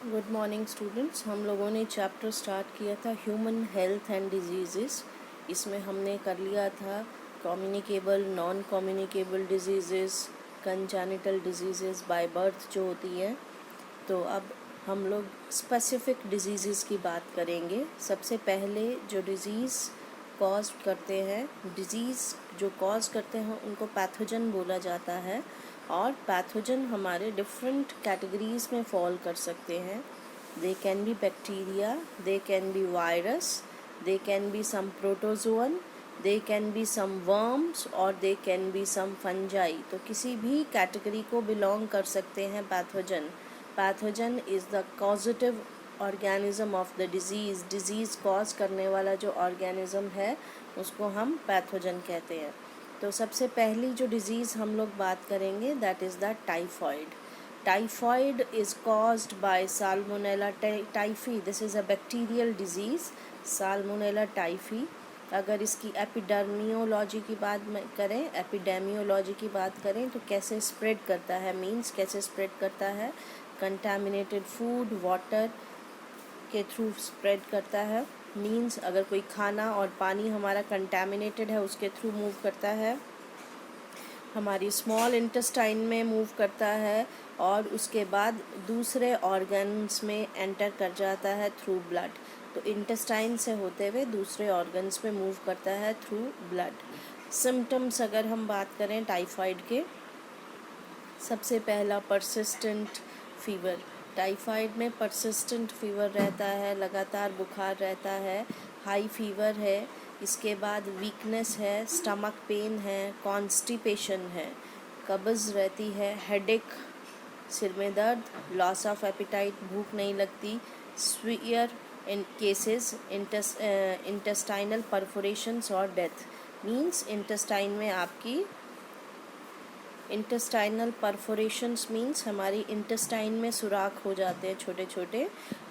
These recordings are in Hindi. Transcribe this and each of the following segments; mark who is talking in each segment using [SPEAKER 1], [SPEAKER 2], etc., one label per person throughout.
[SPEAKER 1] Good morning students. हम लोगों ने चैप्टर स्टार्ट किया था ह्यूमन हेल्थ एंड डिजीज़ेस। इसमें हमने कर लिया था communicable, non communicable diseases, congenital diseases by birth जो होती हैं। तो अब हम लोग स्पेसिफिक डिजीज़ेस की बात करेंगे। सबसे पहले जो डिज़ीज़ कॉज करते हैं, डिज़ीज़ जो कॉज करते हैं उनको पैथोजन बोला जाता है। और पैथोजन हमारे डिफरेंट कैटेगरीज में फॉल कर सकते हैं। They can be bacteria, they can be virus, they can be some protozoan, they can be some worms और they can be some fungi. तो किसी भी कैटेगरी को बिलोंग कर सकते हैं pathogen. Pathogen is the causative organism of the disease cause करने वाला जो ऑर्गेनिज्म है उसको हम पैथोजन कहते हैं। तो सबसे पहली जो डिज़ीज़ हम लोग बात करेंगे that is the typhoid. Typhoid is caused by salmonella typhi. This is a bacterial disease, salmonella typhi. अगर इसकी एपिडेमियोलॉजी की बात की बात करें तो कैसे स्प्रेड करता है, मीन्स कैसे स्प्रेड करता है, कंटामिनेटेड फूड, वाटर के थ्रू स्प्रेड करता है। मीन्स अगर कोई खाना और पानी हमारा कंटामिनेटेड है उसके थ्रू मूव करता है, हमारी स्मॉल इंटेस्टाइन में मूव करता है और उसके बाद दूसरे ऑर्गन्स में एंटर कर जाता है थ्रू ब्लड। तो इंटेस्टाइन से होते हुए दूसरे ऑर्गन्स में मूव करता है थ्रू ब्लड। सिम्टम्स अगर हम बात करें टाइफाइड के, सबसे पहला परसिस्टेंट फीवर। टाइफाइड में परसिस्टेंट फीवर रहता है, लगातार बुखार रहता है, हाई फीवर है। इसके बाद वीकनेस है, स्टमक पेन है, कॉन्स्टिपेशन है, कब्ज़ रहती है, हेडेक, सिर में दर्द, लॉस ऑफ एपिटाइट, भूख नहीं लगती, स्वीयर इन केसेस, इंटेस्टाइनल परफोरेशंस और डेथ। मीन्स इंटेस्टाइन में आपकी इंटेस्टाइनल परफोरेशंस मीन्स हमारी इंटेस्टाइन में सुराख हो जाते हैं छोटे छोटे,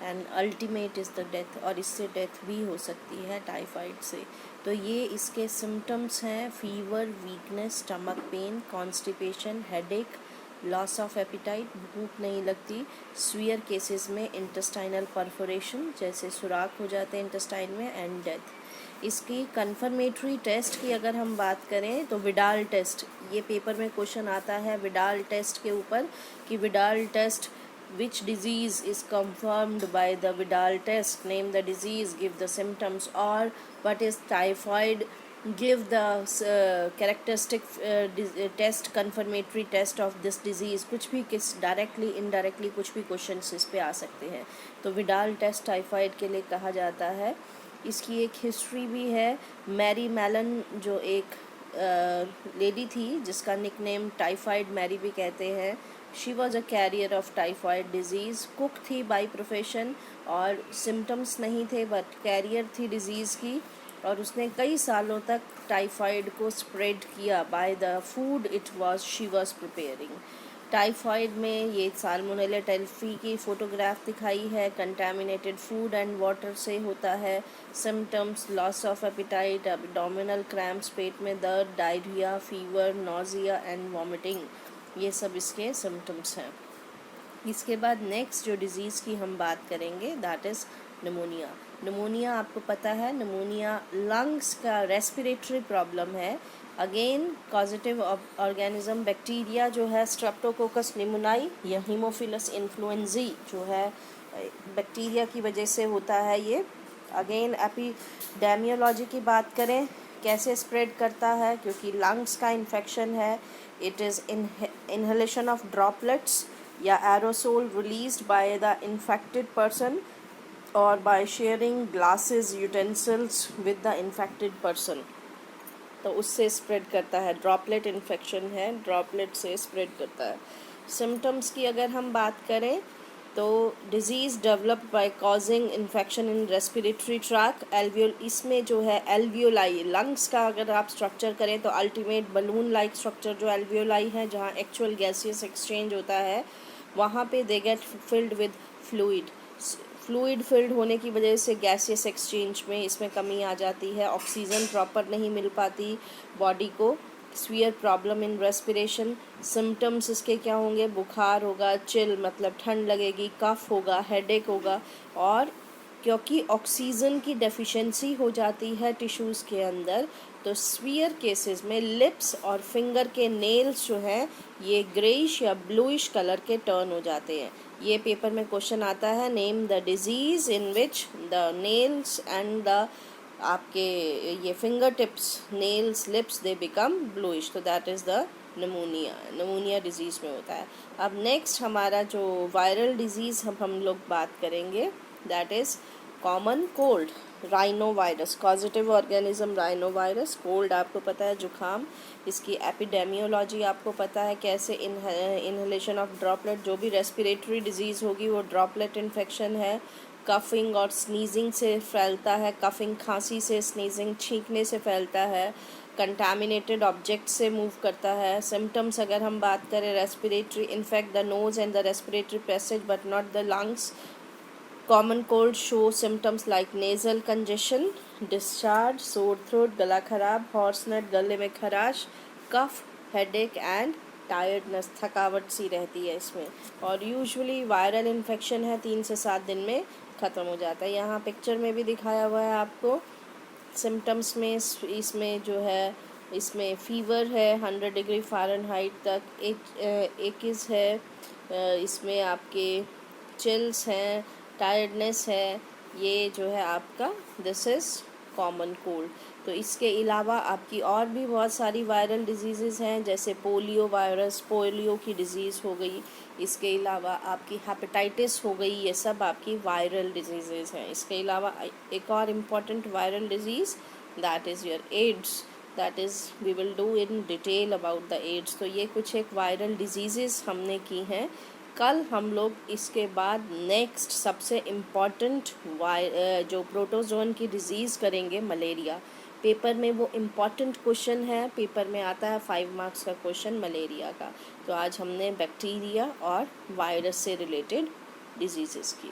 [SPEAKER 1] and ultimate is the death, और इससे डेथ भी हो सकती है टाइफाइड से। तो ये इसके सिम्टम्स हैं, fever, weakness, stomach pain, constipation, headache, loss of appetite, भूख नहीं लगती, स्वीयर केसेस में इंटेस्टाइनल परफोरेशन जैसे सुराख हो जाते हैं इंटेस्टाइन में, एंड डेथ। इसकी कन्फर्मेटरी टेस्ट की अगर हम बात करें तो विडाल टेस्ट, ये पेपर में क्वेश्चन आता है विडाल टेस्ट के ऊपर कि Widal test which disease is confirmed by the Vidal test, name the disease, give the symptoms, or what is typhoid, give the characteristic test, confirmatory test of this disease। कुछ भी किस डायरेक्टली इनडायरेक्टली कुछ भी क्वेश्चन इस पे आ सकते हैं। तो विडाल टेस्ट टाइफाइड के लिए कहा जाता है। इसकी एक हिस्ट्री भी है। मैरी मैलन जो एक लेडी थी जिसका निकनेम टाइफाइड मैरी भी कहते हैं, she was a carrier of typhoid disease. Cook थी बाय प्रोफेशन और सिम्टम्स नहीं थे बट कैरियर थी डिज़ीज़ की, और उसने कई सालों तक टाइफाइड को स्प्रेड किया by the food she was preparing. Typhoid में ये साल्मोनेला टाइफी की फ़ोटोग्राफ दिखाई है, कंटामिनेटेड फूड एंड वाटर से होता है। Symptoms, loss of appetite, abdominal cramps, पेट में दर्द, diarrhoea, fever, nausea and vomiting, ये सब इसके सिम्टम्स हैं। इसके बाद नेक्स्ट जो डिज़ीज़ की हम बात करेंगे दैट इज़ निमोनिया। निमोनिया आपको पता है, निमोनिया लंग्स का रेस्पिरेटरी प्रॉब्लम है। अगेन कॉजेटिव ऑर्गेनिज्म बैक्टीरिया जो है स्ट्रेप्टोकोकस निमोनाई या हीमोफिलस इन्फ्लुएंजी जो है बैक्टीरिया की वजह से होता है ये। अगेन एपिडेमियोलॉजी की बात करें, कैसे स्प्रेड करता है, क्योंकि लंग्स का इन्फेक्शन है। It is inhalation of droplets या aerosol released by the infected person और by sharing glasses utensils with the infected person, तो उससे स्प्रेड करता है। ड्रॉपलेट इन्फेक्शन है, ड्रॉपलेट से स्प्रेड करता है। सिम्टम्स की अगर हम बात करें तो disease developed by causing infection in respiratory tract, alveoli, इसमें जो है एल्वियोलाई, लंग्स का अगर आप स्ट्रक्चर करें तो अल्टीमेट बलून लाइक स्ट्रक्चर जो एल्वियोलाई है, जहाँ एक्चुअल गैसियस एक्सचेंज होता है, वहाँ पे they get filled with fluid filled होने की वजह से गैसियस एक्सचेंज में इसमें कमी आ जाती है, ऑक्सीजन प्रॉपर नहीं मिल पाती बॉडी को, severe problem in respiration, symptoms इसके क्या होंगे, बुखार होगा, चिल मतलब ठंड लगेगी, कफ होगा, हेडेक होगा, और क्योंकि ऑक्सीजन की डेफिशिएंसी हो जाती है टिश्यूज़ के अंदर, तो स्वीयर केसेस में लिप्स और फिंगर के नेल्स जो हैं ये ग्रेइश या ब्लूइश कलर के टर्न हो जाते हैं। ये पेपर में क्वेश्चन आता है, name the disease in which the nails and the आपके ये finger tips, nails, lips they become bluish, तो that is the pneumonia disease में होता है। अब नेक्स्ट हमारा जो वायरल डिजीज़ हम लोग बात करेंगे, that is common cold, rhino virus, causative organism rhino virus. Cold आपको पता है जुखाम, इसकी एपिडेमियोलॉजी आपको पता है, कैसे इनहेलेशन ऑफ ड्रॉपलेट, जो भी रेस्पिरेटरी डिजीज़ होगी वो ड्रॉपलेट इन्फेक्शन है। कफिंग और स्नीजिंग से फैलता है, कफिंग खांसी से, स्नीजिंग छींकने से फैलता है, कंटामिनेटेड ऑब्जेक्ट से मूव करता है। सिम्टम्स अगर हम बात करें, respiratory infect the nose and the respiratory passage but not the lungs. Common cold show symptoms like nasal congestion, discharge, sore throat, गला खराब, हॉर्सनेट, गले में खराश, कफ, हेडेक एंड टायर्डनेस, थकावट सी रहती है इसमें। और यूजुअली वायरल इन्फेक्शन है 3 से 7 दिन में ख़त्म हो जाता है। यहाँ पिक्चर में भी दिखाया हुआ है आपको सिम्टम्स में, इसमें जो है, इसमें फ़ीवर है 100 डिग्री फ़ारेनहाइट तक, एकिस है, इसमें आपके चिल्स हैं, टायर्डनेस है, ये जो है आपका दिस इज़ कॉमन कोल्ड। तो इसके अलावा आपकी और भी बहुत सारी वायरल डिजीज़ हैं, जैसे पोलियो वायरस, पोलियो की डिज़ीज़ हो गई, इसके अलावा आपकी हेपेटाइटिस हो गई, ये सब आपकी वायरल डिजीज़ हैं। इसके अलावा एक और important viral disease that is your AIDS, that is we will do in detail about the AIDS. तो ये कुछ एक वायरल डिजीज़ हमने की हैं। कल हम लोग इसके बाद नेक्स्ट सबसे इम्पॉर्टेंट जो प्रोटोजोन की डिज़ीज़ करेंगे, मलेरिया। पेपर में वो इम्पॉर्टेंट क्वेश्चन है, पेपर में आता है 5 मार्क्स का क्वेश्चन मलेरिया का। तो आज हमने बैक्टीरिया और वायरस से रिलेटेड डिजीज़ की।